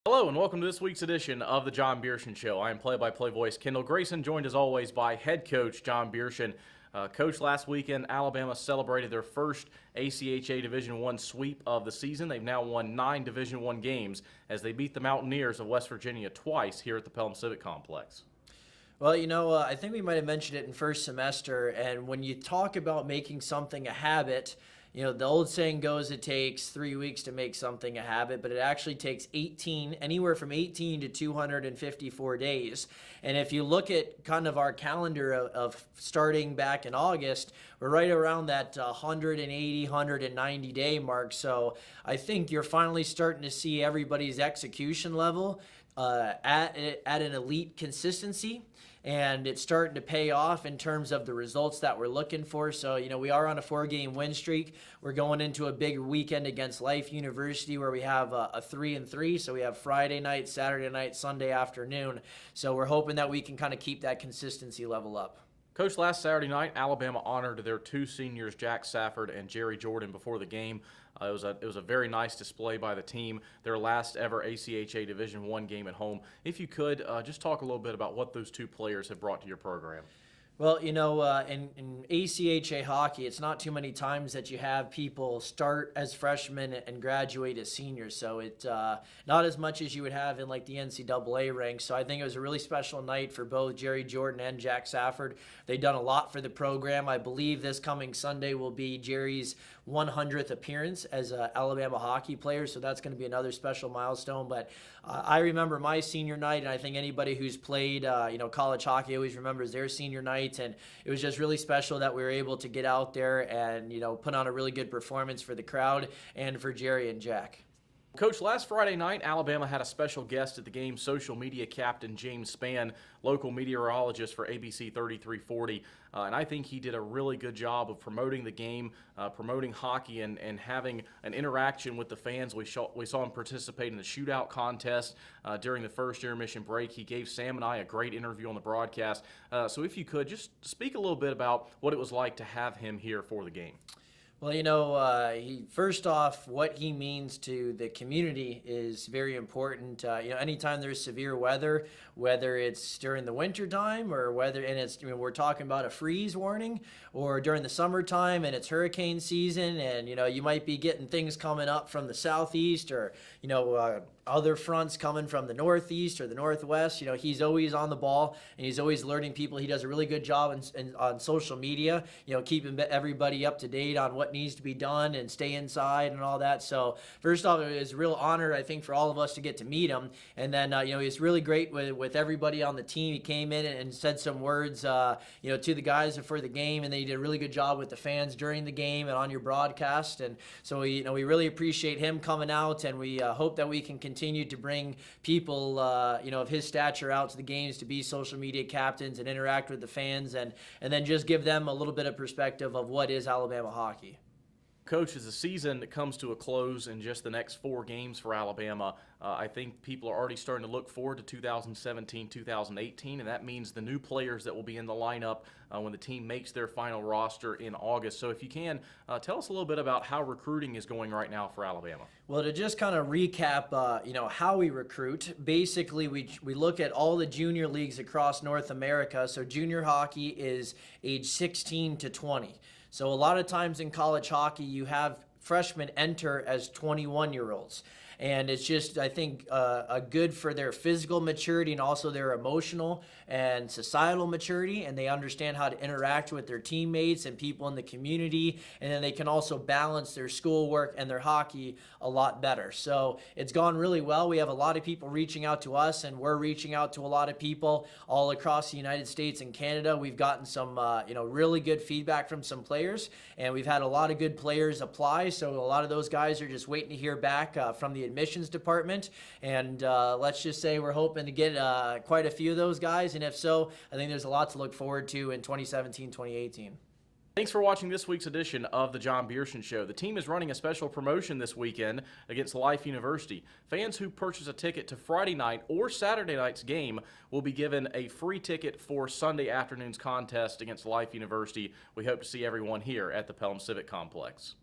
Hello and welcome to this week's edition of the John Bierchen Show. I am play-by-play voice Kendall Grayson, joined as always by head coach John Bierchen. Coach, last weekend Alabama celebrated their first ACHA Division I sweep of the season. They've now won 9 Division I games as they beat the Mountaineers of West Virginia twice here at the Pelham Civic Complex. Well, I think we might have mentioned it in first semester, and when you talk about making something a habit, the old saying goes it takes 3 weeks to make something a habit, but it actually takes anywhere from 18 to 254 days. And if you look at kind of our calendar of starting back in August, we're right around that 180, 190 day mark. So I think you're finally starting to see everybody's execution level at an elite consistency. And it's starting to pay off in terms of the results that we're looking for. So, we are on a 4-game win streak. We're going into a big weekend against Life University where we have a 3-3. So we have Friday night, Saturday night, Sunday afternoon. So we're hoping that we can kind of keep that consistency level up. Coach, last Saturday night, Alabama honored their 2 seniors, Jack Safford and Jerry Jordan, before the game. It was a very nice display by the team, their last ever ACHA Division I game at home. If you could, just talk a little bit about what those 2 players have brought to your program. Well, in ACHA hockey, it's not too many times that you have people start as freshmen and graduate as seniors. So it's not as much as you would have in like the NCAA ranks. So I think it was a really special night for both Jerry Jordan and Jack Safford. They've done a lot for the program. I believe this coming Sunday will be Jerry's 100th appearance as an Alabama hockey player. So that's going to be another special milestone. But I remember my senior night, and I think anybody who's played, college hockey always remembers their senior night. And it was just really special that we were able to get out there and, put on a really good performance for the crowd and for Jerry and Jack. Coach, last Friday night, Alabama had a special guest at the game, social media captain James Spann, local meteorologist for ABC 3340. And I think he did a really good job of promoting the game, promoting hockey, and having an interaction with the fans. We saw him participate in the shootout contest during the first intermission break. He gave Sam and I a great interview on the broadcast. So if you could, just speak a little bit about what it was like to have him here for the game. Well, first off, what he means to the community is very important. Anytime there's severe weather, whether it's during the winter time or we're talking about a freeze warning, or during the summertime and it's hurricane season, and you might be getting things coming up from the southeast, or other fronts coming from the northeast or the northwest. He's always on the ball and he's always alerting people. He does a really good job on social media, keeping everybody up to date on what needs to be done and stay inside and all that. So first off, it was a real honor, I think, for all of us to get to meet him. And then, he's really great with everybody on the team. He came in and said some words, to the guys before the game, and then he did a really good job with the fans during the game and on your broadcast. And so, we really appreciate him coming out, and we hope that we can continue to bring people, of his stature out to the games to be social media captains and interact with the fans, and then just give them a little bit of perspective of what is Alabama hockey. Coach, as the season comes to a close in just the next 4 games for Alabama, I think people are already starting to look forward to 2017-2018, and that means the new players that will be in the lineup when the team makes their final roster in August. So if you can, tell us a little bit about how recruiting is going right now for Alabama. Well, to just kind of recap, how we recruit, basically we look at all the junior leagues across North America. So junior hockey is age 16 to 20. So a lot of times in college hockey, you have freshmen enter as 21-year-olds. And it's just, I think, a good for their physical maturity and also their emotional and societal maturity, and they understand how to interact with their teammates and people in the community, and then they can also balance their schoolwork and their hockey a lot better. So it's gone really well. We have a lot of people reaching out to us, and we're reaching out to a lot of people all across the United States and Canada. We've gotten some, really good feedback from some players, and we've had a lot of good players apply. So a lot of those guys are just waiting to hear back from the admissions department, and let's just say we're hoping to get quite a few of those guys, and if so, I think there's a lot to look forward to in 2017-2018. Thanks for watching this week's edition of the John Bierchen Show. The team is running a special promotion this weekend against Life University. Fans who purchase a ticket to Friday night or Saturday night's game will be given a free ticket for Sunday afternoon's contest against Life University. We hope to see everyone here at the Pelham Civic Complex.